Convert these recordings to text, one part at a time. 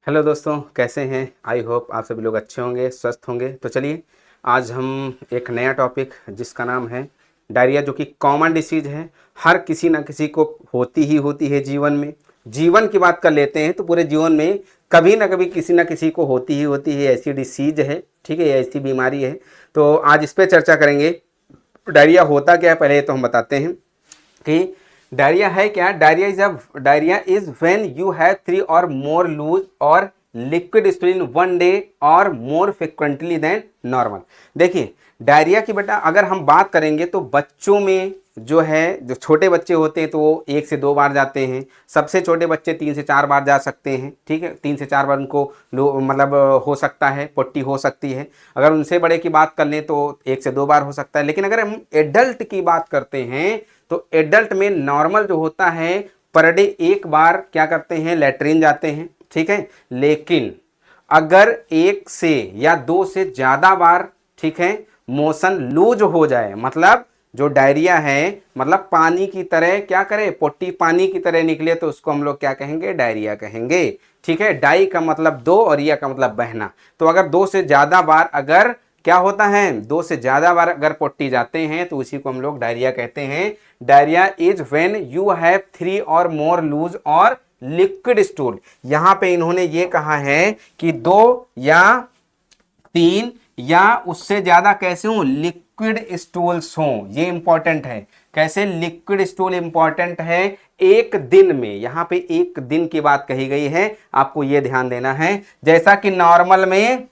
Hello दोस्तों, कैसे हैं। आई होप आप सभी लोग अच्छे होंगे, स्वस्थ होंगे। तो चलिए आज हम एक नया टॉपिक जिसका नाम है डायरिया, जो कि कॉमन डिसीज है, हर किसी ना किसी को होती है जीवन में। जीवन की बात कर लेते हैं तो पूरे जीवन में कभी ना कभी किसी ना किसी को होती है, ऐसी डिसीज है, ठीक है, ऐसी बीमारी है। तो आज इस पर चर्चा करेंगे। डायरिया होता क्या है पहले तो हम बताते हैं कि डायरिया है क्या। Diarrhoea is when you have 3 or more loose और लिक्विड स्टूल इन 1 day और मोर फ्रिक्वेंटली देन नॉर्मल। देखिए डायरिया की बेटा अगर हम बात करेंगे तो बच्चों में जो है, जो छोटे बच्चे होते हैं तो वो 1 से 2 बार जाते हैं। सबसे छोटे बच्चे 3 से 4 बार जा सकते हैं, ठीक है, 3 से 4 बार उनको मतलब हो सकता है, पट्टी हो सकती है। अगर उनसे बड़े की बात कर लें तो 1 से 2 बार हो सकता है। लेकिन अगर हम एडल्ट की बात करते हैं तो एडल्ट में नॉर्मल जो होता है पर डे 1 बार क्या करते हैं, लेटरिन जाते हैं, ठीक है। लेकिन अगर 1 से या 2 से ज़्यादा बार, ठीक है, मोशन लूज हो जाए, मतलब जो डायरिया है मतलब पानी की तरह क्या करे, पोटी पानी की तरह निकले, तो उसको हम लोग क्या कहेंगे, डायरिया कहेंगे, ठीक है। डाई का मतलब 2 और या का मतलब बहना। तो अगर 2 से ज़्यादा बार अगर क्या होता है, 2 से ज़्यादा बार अगर पोटी जाते हैं तो उसी को हम लोग डायरिया कहते हैं। Diarrhoea is when you have 3 or more loose और लिक्विड स्टूल। यहां पे इन्होंने ये कहा है कि 2 या 3 या उससे ज्यादा कैसे हो, लिक्विड स्टूल्स हो। ये इंपॉर्टेंट है। कैसे लिक्विड स्टूल इंपॉर्टेंट है, एक दिन में, यहां पे एक दिन की बात कही गई है, आपको ये ध्यान देना है। जैसा कि नॉर्मल में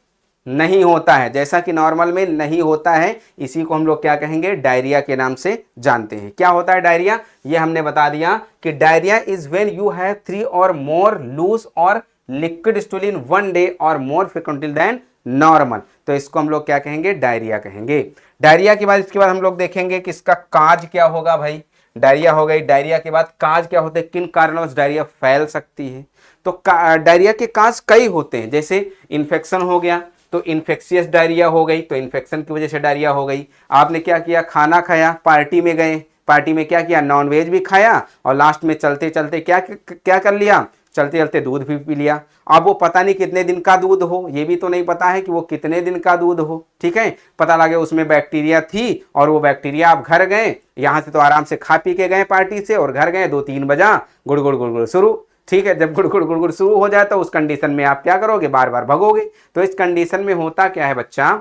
नहीं होता है, जैसा कि नॉर्मल में नहीं होता है, इसी को हम लोग क्या कहेंगे, डायरिया के नाम से जानते हैं। क्या होता है डायरिया, ये हमने बता दिया कि diarrhoea is when you have 3 or more loose और लिक्विड स्टूल इन 1 day और मोर फ्रिक्वेंटली देन नॉर्मल। तो इसको हम लोग क्या कहेंगे, डायरिया कहेंगे। डायरिया के बाद इसके बाद हम लोग देखेंगे कि इसका काज क्या होगा। भाई डायरिया हो गई, डायरिया के बाद काज क्या होते हैं, किन कारणों से डायरिया फैल सकती है। तो डायरिया के काज कई होते हैं। जैसे इन्फेक्शन हो गया तो इन्फेक्शियस डायरिया हो गई, तो इन्फेक्शन की वजह से डायरिया हो गई। आपने क्या किया, खाना खाया, पार्टी में गए, पार्टी में क्या किया, नॉनवेज भी खाया और लास्ट में चलते चलते क्या क्या कर लिया, चलते चलते दूध भी पी लिया। अब वो पता नहीं कितने दिन का दूध हो, ये भी तो नहीं पता है कि वो कितने दिन का दूध हो, ठीक है। पता लगे उसमें बैक्टीरिया थी और वो बैक्टीरिया आप घर गए, यहाँ से तो आराम से खा पी के गए पार्टी से, और घर गए 2-3 बजा, गुड़ गुड़ गुड़ गुड़ शुरू, ठीक है। जब गुड़गुड़ गुड़गुड़ शुरू हो जाए तो उस कंडीशन में आप क्या करोगे, बार बार भगोगे। तो इस कंडीशन में होता क्या है बच्चा,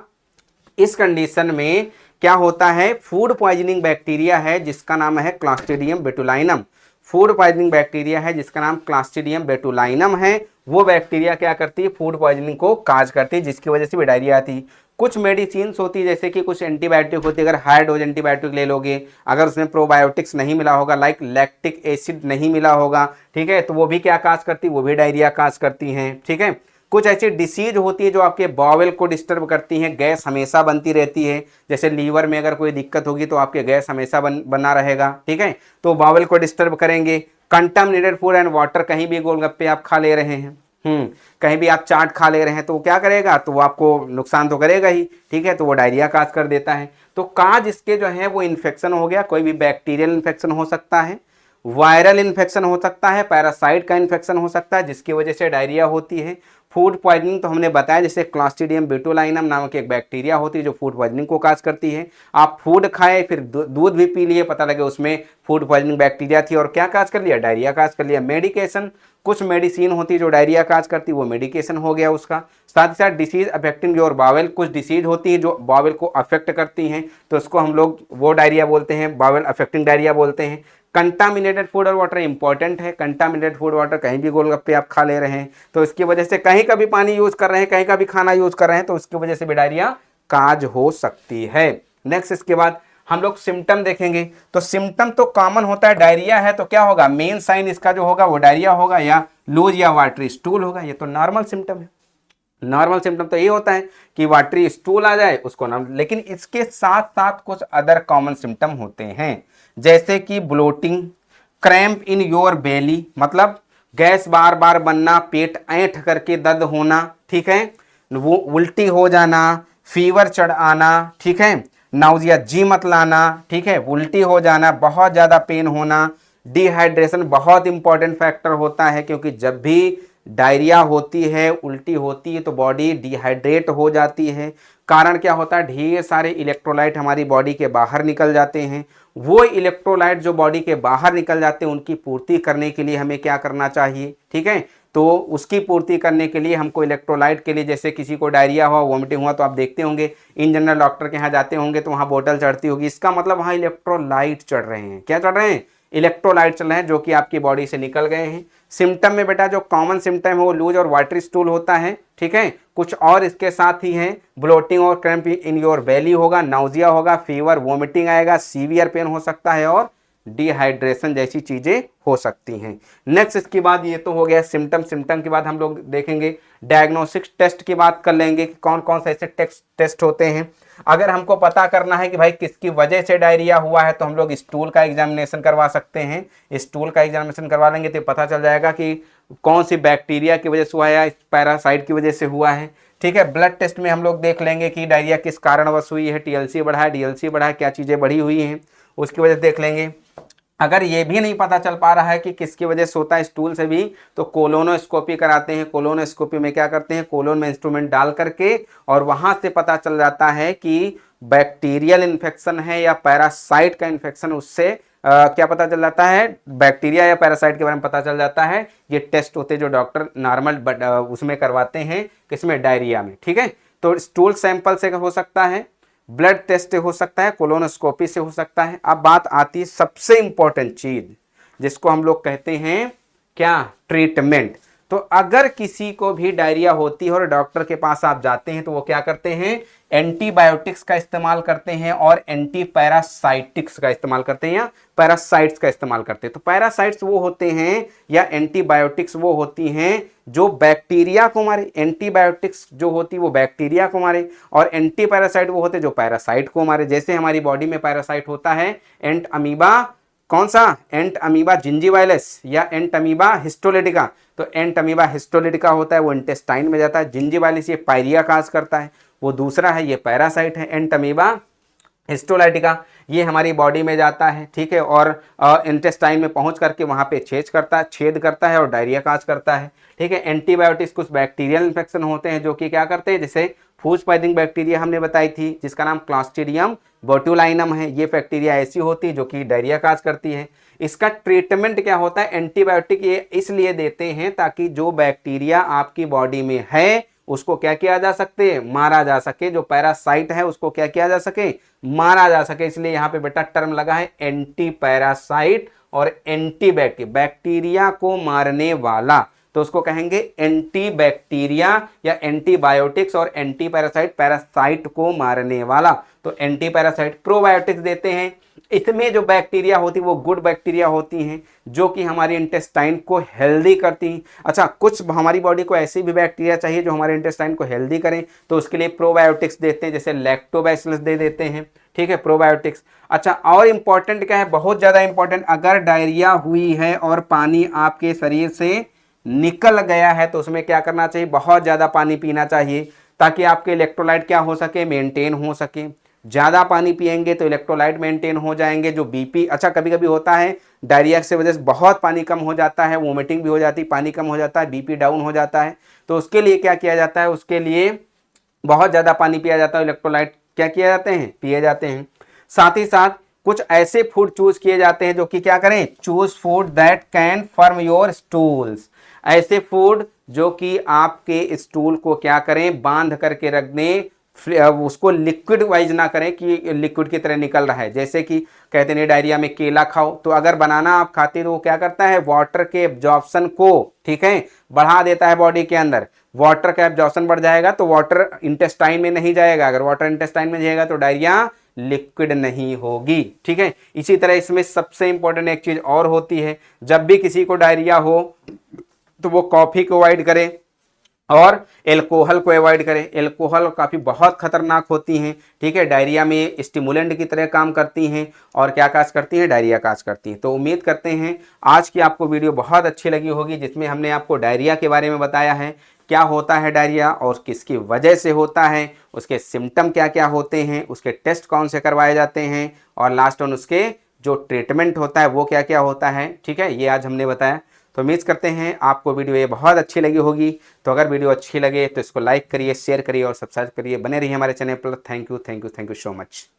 इस कंडीशन में क्या होता है, फूड पॉइजनिंग बैक्टीरिया है जिसका नाम है Clostridium botulinum. Food poisoning bacteria है जिसका नाम क्लॉस्ट्रिडियम बोटुलिनम है। वो बैक्टीरिया क्या करती है, फूड पॉइजनिंग को काज करती है, जिसकी वजह से भी डायरिया आती है। कुछ मेडिसिन होती है, जैसे कि कुछ एंटीबायोटिक होती है, अगर हाई डोज एंटीबायोटिक ले लोगे, अगर उसमें प्रोबायोटिक्स नहीं मिला होगा, लाइक लैक्टिक एसिड नहीं मिला होगा, ठीक है, तो वो भी क्या काज करती है, वो भी डायरिया काज करती हैं, ठीक है। कुछ ऐसी डिसीज होती है जो आपके बॉवेल को डिस्टर्ब करती हैं, गैस हमेशा बनती रहती है। जैसे लीवर में अगर कोई दिक्कत होगी तो आपके गैस हमेशा बना रहेगा, ठीक है, तो बॉवेल को डिस्टर्ब करेंगे। कंटामिनेटेड फूड एंड वाटर, कहीं भी गोलगप्पे आप खा ले रहे हैं, कहीं भी आप चाट खा ले रहे हैं, तो वो क्या करेगा, तो वो आपको नुकसान तो करेगा ही, ठीक है, तो वो डायरिया काज कर देता है। तो काज इसके जो है वो इन्फेक्शन हो गया, कोई भी बैक्टीरियल इन्फेक्शन हो सकता है, वायरल इन्फेक्शन हो सकता है, पैरासाइट का इन्फेक्शन हो सकता है, जिसकी वजह से डायरिया होती है। फूड पॉइजनिंग तो हमने बताया, जैसे क्लॉस्ट्रिडियम बोटुलिनम नामक एक बैक्टीरिया होती है जो फूड पॉइजनिंग को काज करती है। आप फूड खाए, फिर दूध भी पी लिए, पता लगे उसमें फूड पॉइजनिंग बैक्टीरिया थी और क्या काज कर लिया, डायरिया काज कर लिया। मेडिकेशन, कुछ मेडिसिन होती है जो डायरिया काज करती है, वो मेडिकेशन हो गया उसका। साथ ही साथ डिसीज अफेक्टिंग योर बावेल, कुछ डिसीज होती है जो बावेल को अफेक्ट करती हैं, तो उसको हम लोग वो डायरिया बोलते हैं, बावेल अफेक्टिंग डायरिया बोलते हैं। कंटामिनेटेड फूड और वाटर इंपॉर्टेंट है। कंटामिनेटेड फूड वाटर, कहीं भी गोलगप्पे आप खा ले रहे हैं तो इसकी वजह से, कहीं का भी पानी यूज कर रहे हैं, कहीं का भी खाना यूज कर रहे हैं, तो उसकी वजह से भी डायरिया काज हो सकती है। नेक्स्ट इसके बाद हम लोग सिम्टम देखेंगे। तो सिम्टम तो कॉमन होता है, डायरिया है तो क्या होगा, मेन साइन इसका जो होगा वो डायरिया होगा या लूज या वाटरी स्टूल होगा। ये तो नॉर्मल सिम्टम है। नॉर्मल सिम्टम तो ये होता है कि वाटरी स्टूल आ जाए उसको नाम, लेकिन इसके साथ साथ कुछ अदर कॉमन सिम्टम होते हैं, जैसे कि bloating, cramp in your belly, मतलब गैस बार बार बनना, पेट ऐंठ करके दर्द होना, ठीक है, वो उल्टी हो जाना, फीवर चढ़ आना, ठीक है, नाउजिया, जी मत लाना, ठीक है, उल्टी हो जाना, बहुत ज़्यादा पेन होना। डिहाइड्रेशन बहुत इंपॉर्टेंट फैक्टर होता है, क्योंकि जब भी डायरिया होती है, उल्टी होती है तो बॉडी डिहाइड्रेट हो जाती है। कारण क्या होता है, ढेर सारे इलेक्ट्रोलाइट हमारी बॉडी के बाहर निकल जाते हैं। वो इलेक्ट्रोलाइट जो बॉडी के बाहर निकल जाते हैं उनकी पूर्ति करने के लिए हमें क्या करना चाहिए, ठीक है। तो उसकी पूर्ति करने के लिए हमको इलेक्ट्रोलाइट के लिए, जैसे किसी को डायरिया हुआ, वोमिटिंग हुआ, तो आप देखते होंगे इन जनरल डॉक्टर के यहाँ जाते होंगे तो वहाँ बोतल चढ़ती होगी, इसका मतलब वहाँ इलेक्ट्रोलाइट चढ़ रहे हैं। क्या चढ़ रहे हैं, इलेक्ट्रोलाइट चल रहे हैं जो कि आपकी बॉडी से निकल गए हैं। सिम्टम में बेटा जो कॉमन सिम्टम है वो लूज और वाटरी स्टूल होता है, ठीक है। कुछ और इसके साथ ही हैं, ब्लोटिंग और क्रैम्प इन योर बेली होगा, नाउजिया होगा, फीवर, वोमिटिंग आएगा, सीवियर पेन हो सकता है और डिहाइड्रेशन जैसी चीजें हो सकती हैं। नेक्स्ट इसके बाद ये तो हो गया सिम्टम के बाद हम लोग देखेंगे डायग्नोस्टिक टेस्ट की बात कर लेंगे कि कौन कौन से ऐसे टेस्ट होते हैं। अगर हमको पता करना है कि भाई किसकी वजह से डायरिया हुआ है तो हम लोग स्टूल का एग्जामिनेशन करवा सकते हैं। स्टूल का एग्जामिनेशन करवा लेंगे तो पता चल जाएगा कि कौन सी बैक्टीरिया की वजह से हुआ है या पैरासाइट की वजह से हुआ है, ठीक है। ब्लड टेस्ट में हम लोग देख लेंगे कि डायरिया किस कारणवश हुई है, टीएलसी बढ़ा है, डीएलसी बढ़ा है, क्या चीज़ें बढ़ी हुई हैं उसकी वजह से देख लेंगे। अगर ये भी नहीं पता चल पा रहा है कि किसकी वजह से होता है स्टूल से भी, तो कोलोनोस्कोपी कराते हैं। कोलोनोस्कोपी में क्या करते हैं, कोलोन में इंस्ट्रूमेंट डाल करके और वहां से पता चल जाता है कि बैक्टीरियल इन्फेक्शन है या पैरासाइट का इन्फेक्शन, उससे क्या पता चल जाता है, बैक्टीरिया या पैरासाइट के बारे में पता चल जाता है। ये टेस्ट होते हैं जो डॉक्टर नॉर्मल उसमें करवाते हैं, किसमें, डायरिया में, ठीक है। तो स्टूल सैंपल से हो सकता है, ब्लड टेस्ट हो सकता है, कोलोनोस्कोपी से हो सकता है। अब बात आती है सबसे इंपॉर्टेंट चीज जिसको हम लोग कहते हैं क्या, ट्रीटमेंट। तो अगर किसी को भी डायरिया होती है और डॉक्टर के पास आप जाते हैं तो वो क्या करते हैं, एंटीबायोटिक्स का इस्तेमाल करते हैं और एंटी पैरासाइटिक्स का इस्तेमाल करते हैं या पैरासाइट्स का इस्तेमाल करते हैं। तो पैरासाइट्स वो होते हैं या एंटीबायोटिक्स वो होती हैं जो बैक्टीरिया को मारे, एंटीबायोटिक्स जो होती है वो बैक्टीरिया को मारे और एंटी पैरासाइट वो होते हैं जो पैरासाइट को मारे। जैसे हमारी बॉडी में पैरासाइट होता है एंट अमीबा, कौन सा, एंट अमीबा जिंजीवाइलस या एंट अमीबा हिस्टोलिटिका। तो एंट अमीबा हिस्टोलिटिका होता है वो इंटेस्टाइन में जाता है, जिंजीवाइलस ये पायरिया काज करता है, वो दूसरा है, ये पैरासाइट है। एंट अमीबा हिस्टोलाइटिका ये हमारी बॉडी में जाता है, ठीक है, और इंटेस्टाइन में पहुंच करके वहां पे छेद करता है और डायरिया काज करता है, ठीक है। एंटीबायोटिक्स कुछ बैक्टीरियल इन्फेक्शन होते हैं जो कि क्या करते हैं, जैसे फूड स्पाइडिंग बैक्टीरिया हमने बताई थी जिसका नाम क्लॉस्ट्रिडियम बोटुलाइनम है। ये बैक्टीरिया ऐसी होती है जो कि डायरिया काज करती है। इसका ट्रीटमेंट क्या होता है, एंटीबायोटिक ये इसलिए देते हैं ताकि जो बैक्टीरिया आपकी बॉडी में है उसको क्या किया जा सके, मारा जा सके। जो पैरासाइट है उसको क्या किया जा सके, मारा जा सके। इसलिए यहाँ पे बेटा टर्म लगा है एंटी पैरासाइट और एंटी बैक्टीरिया को मारने वाला, तो उसको कहेंगे एंटी बैक्टीरिया या एंटीबायोटिक्स और एंटी पैरासाइट, पैरासाइट को मारने वाला। तो एंटी पैरासाइट। प्रोबायोटिक्स देते हैं, इसमें जो बैक्टीरिया होती है वो गुड बैक्टीरिया होती हैं जो कि हमारी इंटेस्टाइन को हेल्दी करती हैं। अच्छा, कुछ हमारी बॉडी को ऐसी भी बैक्टीरिया चाहिए जो हमारे इंटेस्टाइन को हेल्दी करें, तो उसके लिए प्रोबायोटिक्स देते हैं, जैसे लैक्टोबैसिलस दे देते हैं, ठीक है, प्रोबायोटिक्स। अच्छा, और इंपॉर्टेंट क्या है, बहुत ज़्यादा इंपॉर्टेंट, अगर डायरिया हुई है और पानी आपके शरीर से निकल गया है तो उसमें क्या करना चाहिए, बहुत ज़्यादा पानी पीना चाहिए ताकि आपके इलेक्ट्रोलाइट क्या हो सके, मेंटेन हो सके। ज़्यादा पानी पिएंगे तो इलेक्ट्रोलाइट मेंटेन हो जाएंगे। जो बीपी, अच्छा कभी कभी होता है डायरिया से वजह से बहुत पानी कम हो जाता है, वोमिटिंग भी हो जाती है, पानी कम हो जाता है, बीपी डाउन हो जाता है, तो उसके लिए क्या किया जाता है, उसके लिए बहुत ज़्यादा पानी पिया जाता है, इलेक्ट्रोलाइट क्या किए जाते हैं, पिए जाते हैं। साथ ही साथ कुछ ऐसे फूड चूज किए जाते हैं जो कि क्या करें, choose food that can firm your stools. ऐसे फूड जो कि आपके स्टूल को क्या करें, बांध करके रख दें, उसको लिक्विड वाइज ना करें कि लिक्विड की तरह निकल रहा है। जैसे कि कहते हैं डायरिया में केला खाओ, तो अगर बनाना आप खाते तो वो क्या करता है, वाटर के एब्जॉर्प्शन को, ठीक है, बढ़ा देता है बॉडी के अंदर। वाटर का एब्जॉर्प्शन बढ़ जाएगा तो वाटर इंटेस्टाइन में नहीं जाएगा, अगर वाटर इंटेस्टाइन में जाएगा तो डायरिया लिक्विड नहीं होगी, ठीक है। इसी तरह इसमें सबसे इंपॉर्टेंट एक चीज और होती है, जब भी किसी को डायरिया हो तो वो कॉफी को अवॉइड करे और एल्कोहल को अवॉइड करें। एल्कोहल काफ़ी बहुत खतरनाक होती हैं, ठीक है, डायरिया में स्टिमुलेंट की तरह काम करती हैं और क्या काज करती हैं, डायरिया काज करती हैं। तो उम्मीद करते हैं आज की आपको वीडियो बहुत अच्छी लगी होगी जिसमें हमने आपको डायरिया के बारे में बताया है, क्या होता है डायरिया और किसकी वजह से होता है, उसके सिम्टम क्या क्या होते हैं, उसके टेस्ट कौन से करवाए जाते हैं और लास्ट ऑन उसके जो ट्रीटमेंट होता है वो क्या क्या होता है, ठीक है, ये आज हमने बताया। तो उम्मीद करते हैं आपको वीडियो ये बहुत अच्छी लगी होगी। तो अगर वीडियो अच्छी लगे तो इसको लाइक करिए, शेयर करिए और सब्सक्राइब करिए। बने रहिए हमारे चैनल पर। Thank you so much.